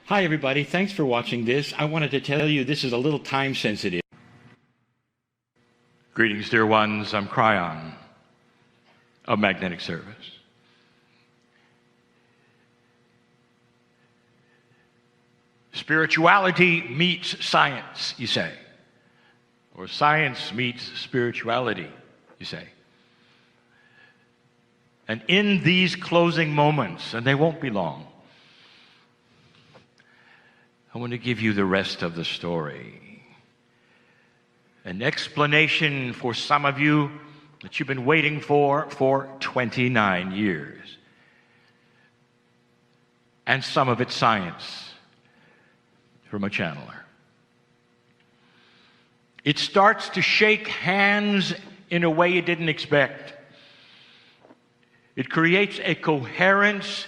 Hi everybody, thanks for watching this. I wanted to tell you this is a little time sensitive. Greetings, dear ones. I'm Kryon of Magnetic Service. Spirituality meets science, you say. Or science meets spirituality, you say. And in these closing moments, and they won't be long, I want to give you the rest of the story. An explanation for some of you that you've been waiting for 29 years. And some of it's science from a channeler. It starts to shake hands in a way you didn't expect. It creates a coherence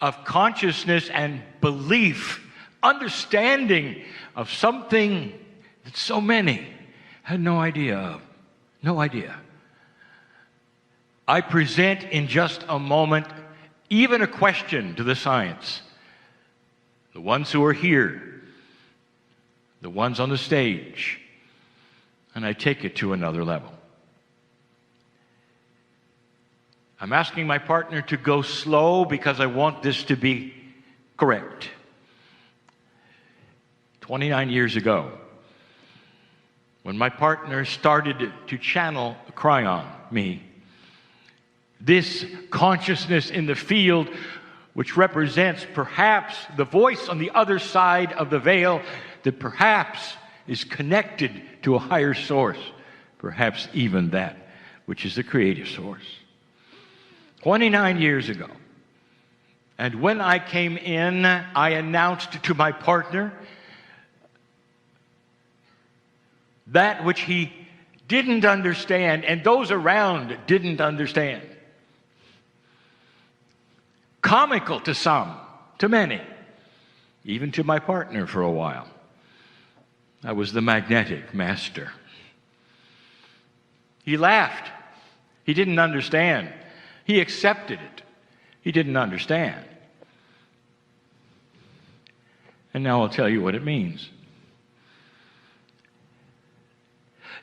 of consciousness and belief, understanding of something that so many had no idea of. No idea. I present in just a moment even a question to the science. The ones who are here, the ones on the stage, and I take it to another level. I'm asking my partner to go slow because I want this to be correct. 29 years ago, when my partner started to channel Kryon, me, this consciousness in the field, which represents perhaps the voice on the other side of the veil that perhaps is connected to a higher source, perhaps even that which is the creative source. 29 years ago. And when I came in, I announced to my partner that which he didn't understand and those around didn't understand. Comical to some, to many, even to my partner for a while. I was the magnetic master. He laughed. He didn't understand. He accepted it. He didn't understand. And now I'll tell you what it means.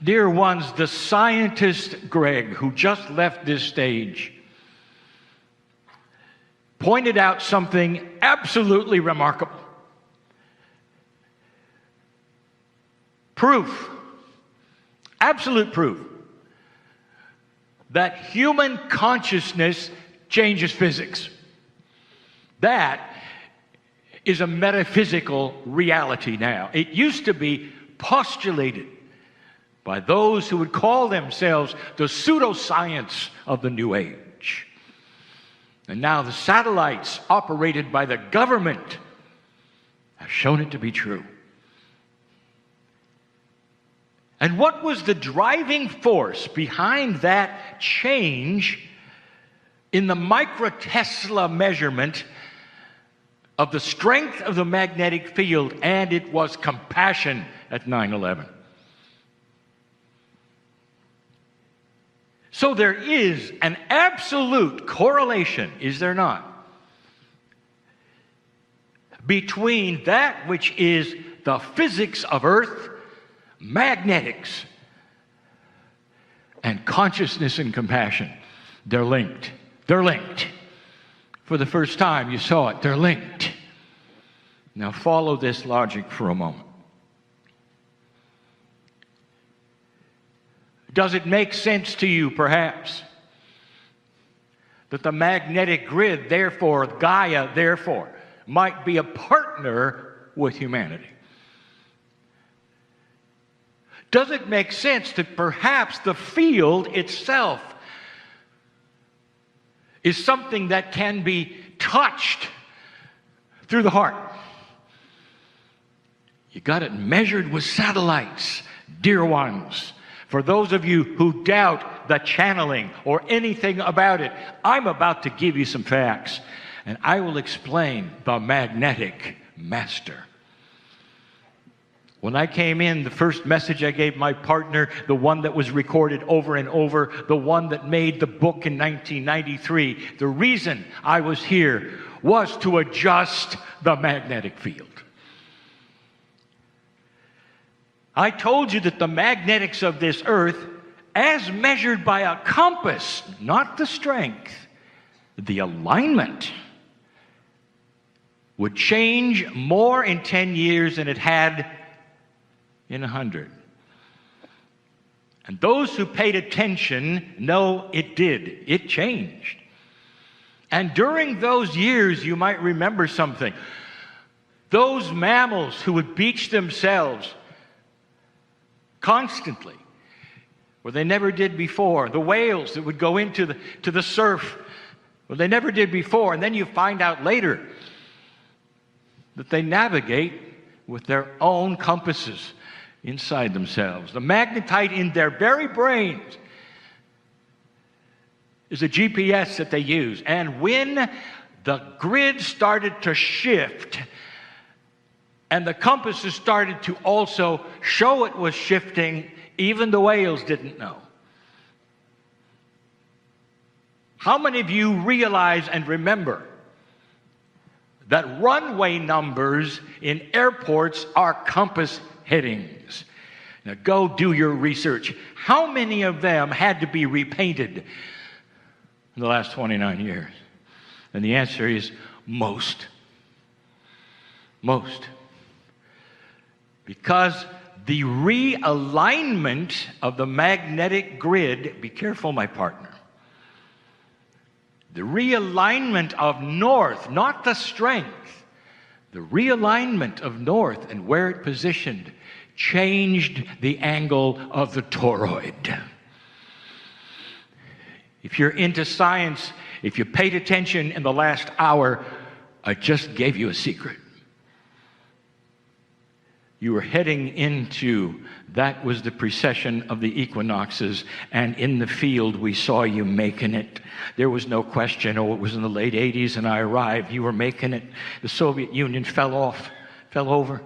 Dear ones, the scientist Greg, who just left this stage, pointed out something absolutely remarkable. Proof, absolute proof, that human consciousness changes physics. That is a metaphysical reality now. It used to be postulated by those who would call themselves the pseudoscience of the New Age. And now the satellites operated by the government have shown it to be true. And what was the driving force behind that change in the microtesla measurement of the strength of the magnetic field? And it was compassion at 9/11. So there is an absolute correlation, is there not, between that which is the physics of Earth, magnetics, and consciousness and compassion. They're linked. They're linked. For the first time you saw it. They're linked. Now follow this logic for a moment. Does it make sense to you, perhaps, that the magnetic grid, therefore, Gaia, therefore, might be a partner with humanity? Does it make sense that perhaps the field itself is something that can be touched through the heart? You got it measured with satellites, dear ones. For those of you who doubt the channeling or anything about it, I'm about to give you some facts, and I will explain the magnetic master. When I came in, the first message I gave my partner, the one that was recorded over and over, the one that made the book in 1993, the reason I was here was to adjust the magnetic field. I told you that the magnetics of this earth, as measured by a compass, not the strength, the alignment, would change more in 10 years than it had in 100. And those who paid attention know it did. It changed. And during those years, you might remember something. Those mammals who would beach themselves constantly, where they never did before. The whales that would go into the surf, where they never did before. And then you find out later that they navigate with their own compasses inside themselves. The magnetite in their very brains is a GPS that they use. And when the grid started to shift, and the compasses started to also show it was shifting, even the whales didn't know. How many of you realize and remember that runway numbers in airports are compass headings? Now go do your research. How many of them had to be repainted in the last 29 years? And the answer is most. Most. Because the realignment of the magnetic grid, be careful, my partner. The realignment of north, not the strength, the realignment of north and where it positioned changed the angle of the toroid. If you're into science, if you paid attention in the last hour, I just gave you a secret. You were heading into, that was the precession of the equinoxes, and in the field we saw you making it. There was no question. Oh, it was in the late 80s and I arrived. You were making it. The Soviet Union fell over.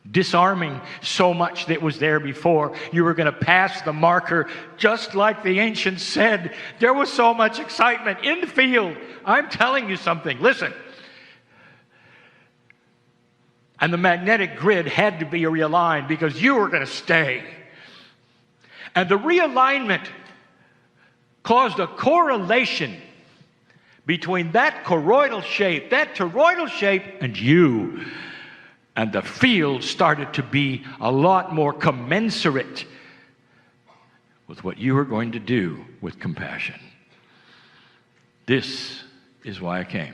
Disarming so much that was there before. You were going to pass the marker, just like the ancients said. There was so much excitement in the field. I'm telling you something. Listen. And the magnetic grid had to be realigned because you were going to stay. And the realignment caused a correlation between that toroidal shape, and you. And the field started to be a lot more commensurate with what you were going to do with compassion. This is why I came.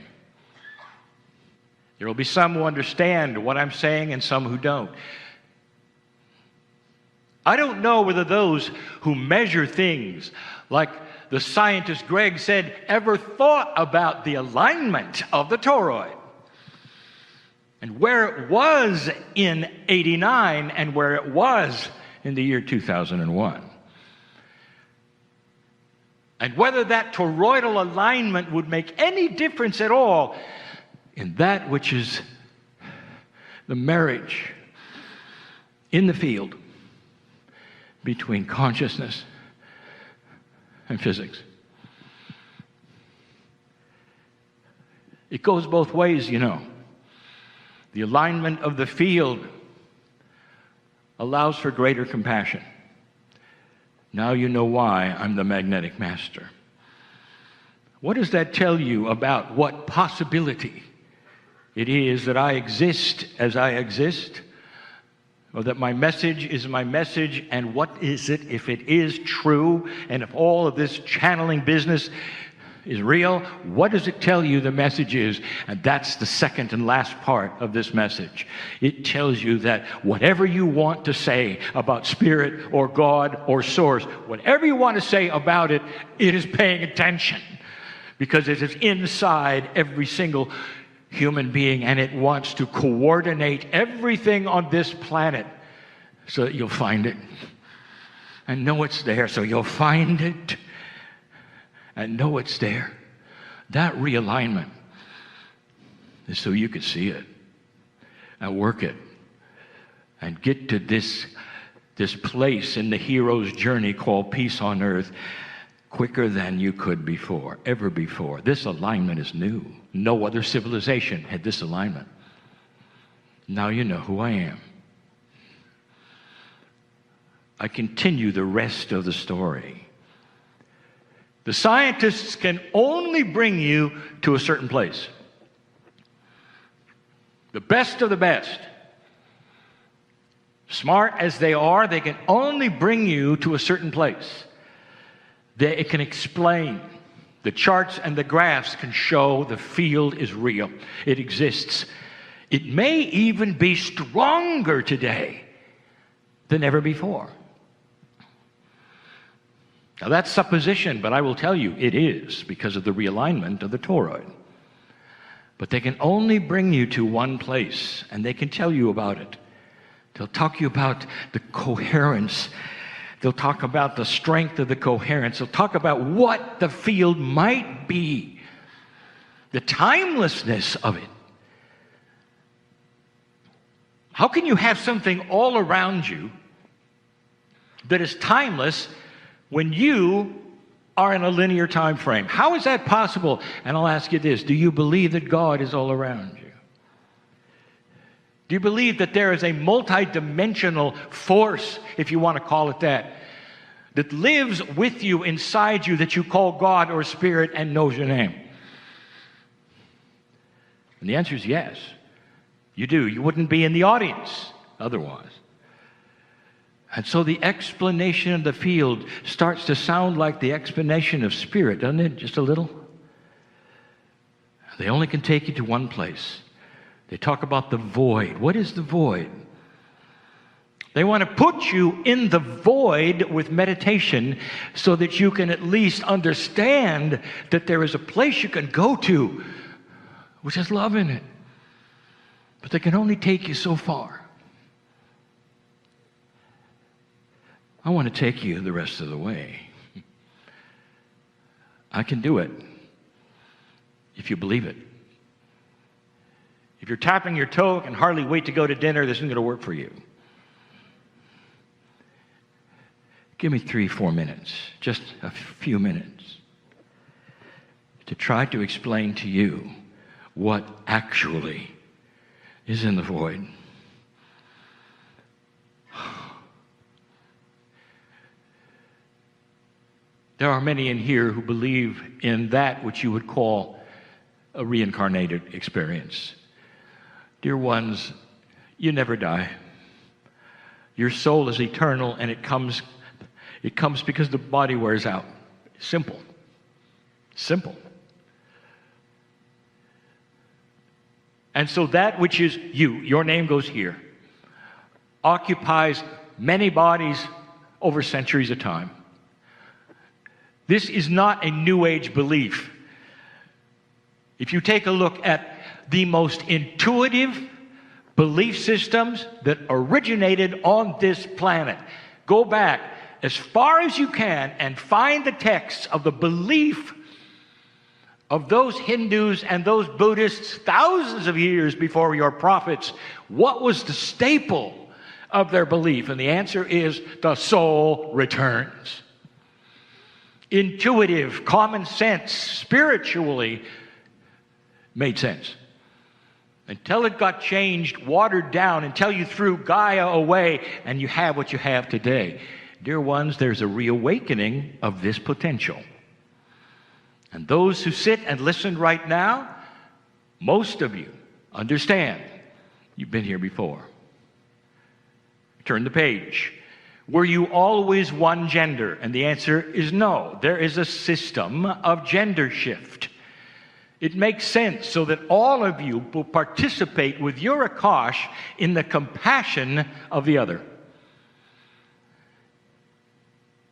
There will be some who understand what I'm saying and some who don't. I don't know whether those who measure things, like the scientist Greg said, ever thought about the alignment of the toroid and where it was in '89 and where it was in the year 2001. And whether that toroidal alignment would make any difference at all in that which is the marriage in the field between consciousness and physics. It goes both ways, you know. The alignment of the field allows for greater compassion. Now you know why I'm the magnetic master. What does that tell you about what possibility it is that I exist as I exist, or that my message is my message, and what is it if it is true, and if all of this channeling business is real, what does it tell you the message is? And that's the second and last part of this message. It tells you that whatever you want to say about spirit or God or source, whatever you want to say about it, it is paying attention, because it is inside every single human being, and it wants to coordinate everything on this planet so that you'll find it and know it's there, so you'll find it and know it's there. That realignment is so you could see it and work it and get to this place in the hero's journey called peace on earth. quicker than you could before, ever before. This alignment is new. No other civilization had this alignment. Now you know who I am. I continue the rest of the story. The scientists can only bring you to a certain place. The best of the best. Smart as they are, they can only bring you to a certain place. It can explain. The charts and the graphs can show the field is real. It exists. It may even be stronger today than ever before. Now that's supposition, but I will tell you it is because of the realignment of the toroid. But they can only bring you to one place, and they can tell you about it. They'll talk to you about the coherence. They'll talk about the strength of the coherence. They'll talk about what the field might be, the timelessness of it. How can you have something all around you that is timeless when you are in a linear time frame? How is that possible? And I'll ask you this: do you believe that God is all around you? Do you believe that there is a multidimensional force, if you want to call it that lives with you, inside you, that you call God or Spirit and knows your name? And the answer is yes. You do. You wouldn't be in the audience otherwise. And so the explanation of the field starts to sound like the explanation of Spirit, doesn't it? Just a little. They only can take you to one place. They talk about the void. What is the void? They want to put you in the void with meditation so that you can at least understand that there is a place you can go to which has love in it. But they can only take you so far. I want to take you the rest of the way. I can do it if you believe it. If you're tapping your toe and hardly wait to go to dinner, this isn't going to work for you. Give me 3-4 minutes, just a few minutes, to try to explain to you what actually is in the void. There are many in here who believe in that which you would call a reincarnated experience. Dear ones, you never die. Your soul is eternal, and it comes because the body wears out. Simple. Simple. And so that which is you, your name goes here, occupies many bodies over centuries of time. This is not a New Age belief. If you take a look at the most intuitive belief systems that originated on this planet, go back as far as you can and find the texts of the belief of those Hindus and those Buddhists thousands of years before your prophets. What was the staple of their belief? And the answer is the soul returns. Intuitive, common sense, spiritually made sense. Until it got changed, watered down, until you threw Gaia away and you have what you have today. Dear ones, there's a reawakening of this potential. And those who sit and listen right now, most of you understand you've been here before. Turn the page. Were you always one gender? And the answer is no. There is a system of gender shift. It makes sense so that all of you will participate with your Akash in the compassion of the other.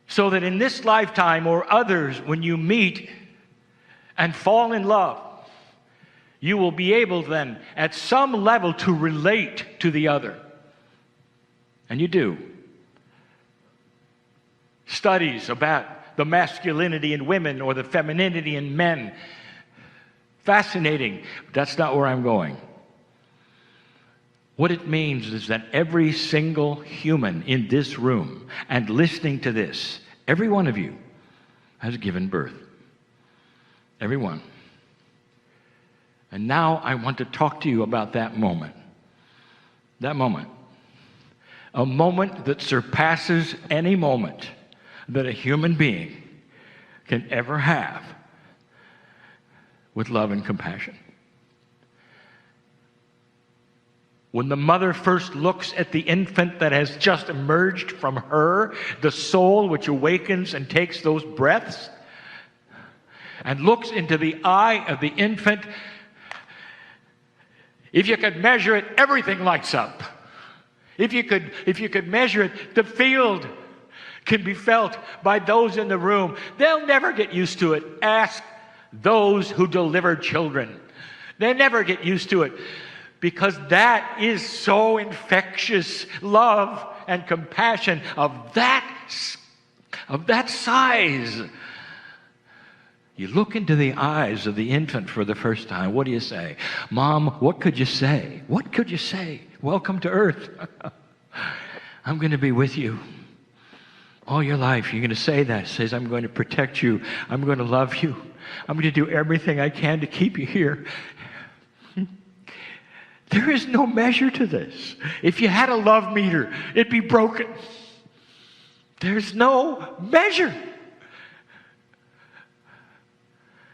So that in this lifetime or others, when you meet and fall in love, you will be able then at some level to relate to the other. And you do. Studies about the masculinity in women or the femininity in men. Fascinating. But that's not where I'm going. What it means is that every single human in this room and listening to this, every one of you, has given birth. Everyone. And now I want to talk to you about that moment. That moment. A moment that surpasses any moment that a human being can ever have with love and compassion. When the mother first looks at the infant that has just emerged from her, the soul which awakens and takes those breaths, and looks into the eye of the infant, if you could measure it, everything lights up. If you could measure it, the field can be felt by those in the room. They'll never get used to it. Ask those who deliver children. They never get used to it because that is so infectious. Love and compassion of that size. You look into the eyes of the infant for the first time. What do you say? Mom, what could you say? What could you say? Welcome to earth. I'm going to be with you all your life. You're going to say that. It says, I'm going to protect you. I'm going to love you. I'm going to do everything I can to keep you here. There is no measure to this. If you had a love meter, it'd be broken. There's no measure.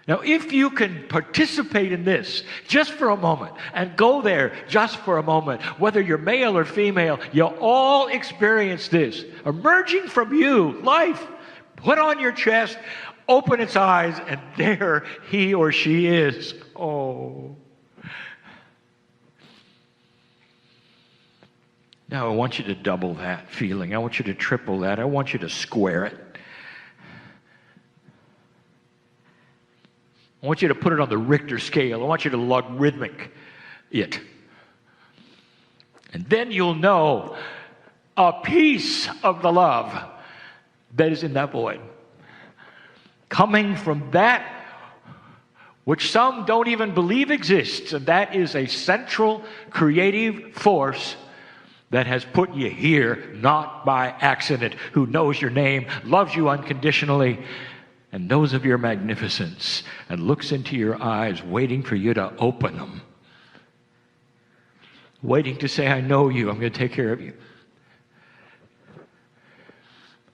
Now, if you can participate in this just for a moment and go there just for a moment, whether you're male or female, you'll all experience this. Emerging from you, life, put on your chest, open its eyes, and there he or she is. Oh. Now, I want you to double that feeling. I want you to triple that. I want you to square it. I want you to put it on the Richter scale. I want you to logarithmic it. And then you'll know a piece of the love that is in that void. Coming from that which some don't even believe exists, and that is a central creative force that has put you here, not by accident, who knows your name, loves you unconditionally, and knows of your magnificence, and looks into your eyes, waiting for you to open them. Waiting to say, I know you, I'm going to take care of you.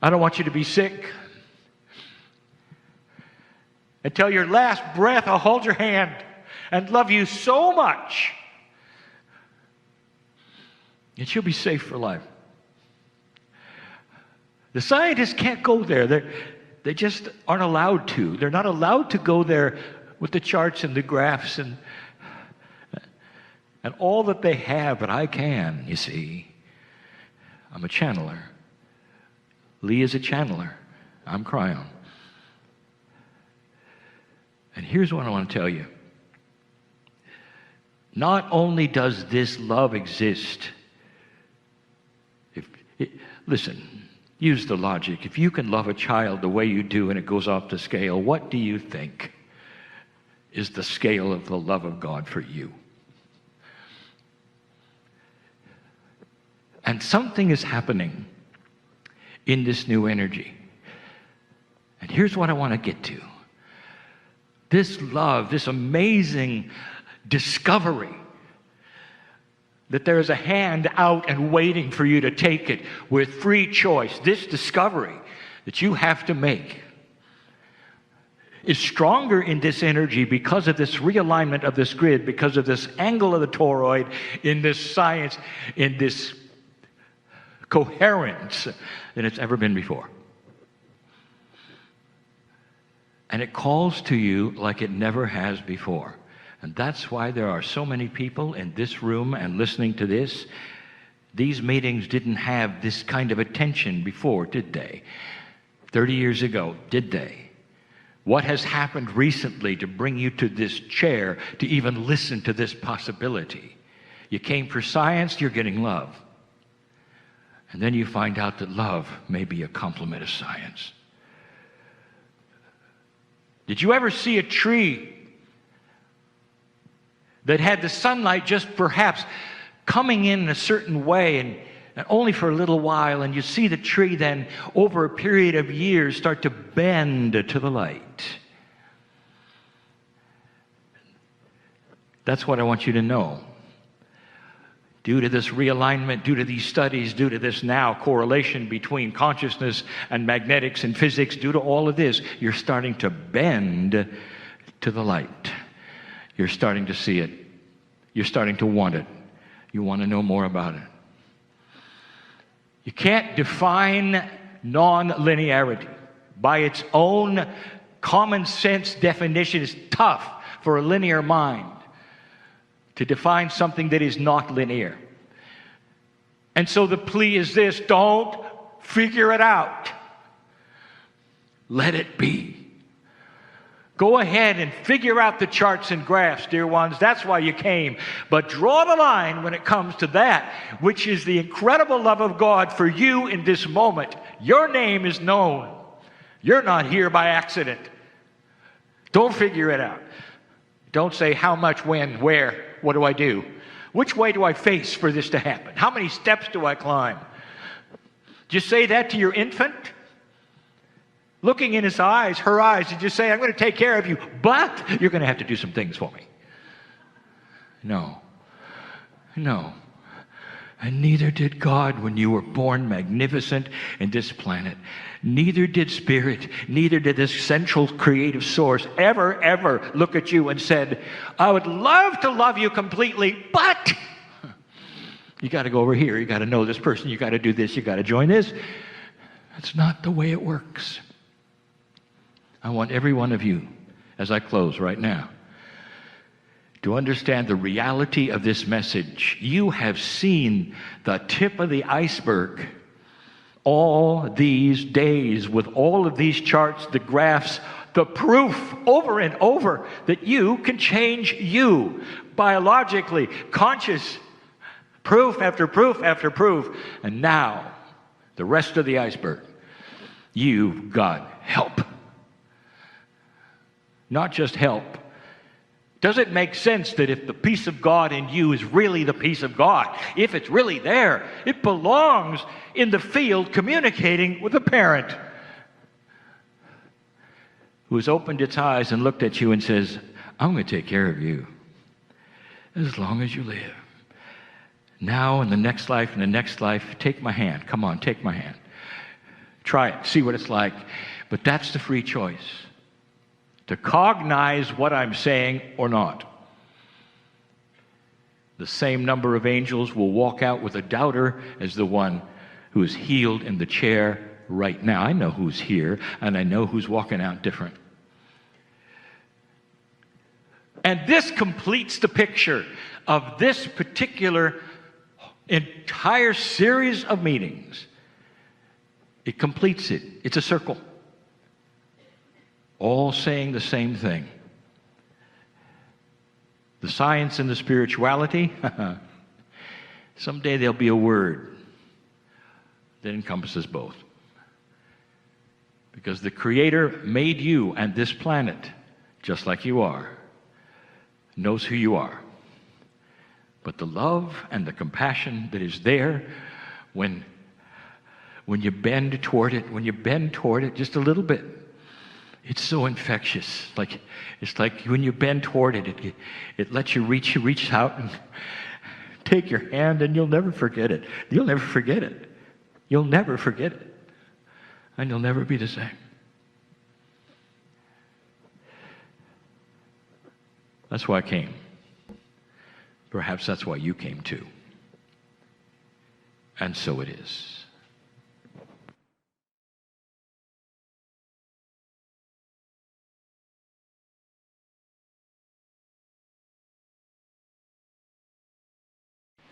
I don't want you to be sick. Until your last breath, I'll hold your hand and love you so much that you'll be safe for life. The scientists can't go there. They just aren't allowed to. They're not allowed to go there with the charts and the graphs and all that they have, but I can, you see. I'm a channeler. Lee is a channeler. I'm Kryon. And here's what I want to tell you. Not only does this love exist, listen, use the logic. If you can love a child the way you do and it goes off the scale, what do you think is the scale of the love of God for you? And something is happening in this new energy. And here's what I want to get to. This love, this amazing discovery that there is a hand out and waiting for you to take it with free choice. This discovery that you have to make is stronger in this energy because of this realignment of this grid, because of this angle of the toroid, in this science, in this coherence than it's ever been before. And it calls to you like it never has before. And that's why there are so many people in this room and listening to this. These meetings didn't have this kind of attention before, did they? 30 years ago, did they? What has happened recently to bring you to this chair to even listen to this possibility? You came for science, you're getting love. And then you find out that love may be a complement of science. Did you ever see a tree that had the sunlight just perhaps coming in a certain way, and and only for a little while, and you see the tree then, over a period of years, start to bend to the light. That's what I want you to know. Due to this realignment, due to these studies, due to this now correlation between consciousness and magnetics and physics, due to all of this, you're starting to bend to the light. You're starting to see it. You're starting to want it. You want to know more about it. You can't define non-linearity. By its own common sense definition, it's tough for a linear mind to define something that is not linear. And so the plea is this: don't figure it out. Let it be. Go ahead and figure out the charts and graphs, dear ones. That's why you came. But draw the line when it comes to that, which is the incredible love of God for you in this moment. Your name is known. You're not here by accident. Don't figure it out. Don't say how much, when, where, what do I do? Which way do I face for this to happen? How many steps do I climb? Just say that to your infant. Looking in his eyes, her eyes, and just say, I'm going to take care of you, but you're going to have to do some things for me. No. No. And neither did God when you were born magnificent in this planet. Neither did Spirit, neither did this central creative source ever look at you and said, I would love to love you completely, but you got to go over here, you got to know this person, you got to do this, you got to join this. That's not the way it works. I want every one of you, as I close right now, to understand the reality of this message. You have seen the tip of the iceberg all these days with all of these charts, the graphs, the proof over and over that you can change you biologically, conscious, proof after proof after proof. And now, the rest of the iceberg, you've got help. Not just help. Does it make sense that if the peace of God in you is really the peace of God, if it's really there, it belongs in the field communicating with a parent who has opened its eyes and looked at you and says, I'm going to take care of you as long as you live. Now, in the next life, take my hand. Come on, take my hand. Try it. See what it's like. But that's the free choice. To cognize what I'm saying or not. The same number of angels will walk out with a doubter as the one who is healed in the chair right now. I know who's here, and I know who's walking out different. And this completes the picture of this particular entire series of meetings. It completes it. It's a circle. All saying the same thing. The science and the spirituality, someday there'll be a word that encompasses both. Because the Creator made you and this planet just like you are, knows who you are. But the love and the compassion that is there when you bend toward it just a little bit, it's so infectious. It's like when you bend toward it, it lets you reach out and take your hand, and you'll never forget it. You'll never forget it. You'll never forget it. And you'll never be the same. That's why I came. Perhaps that's why you came too. And so it is.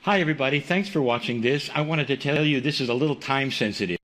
Hi everybody, thanks for watching this. I wanted to tell you this is a little time sensitive.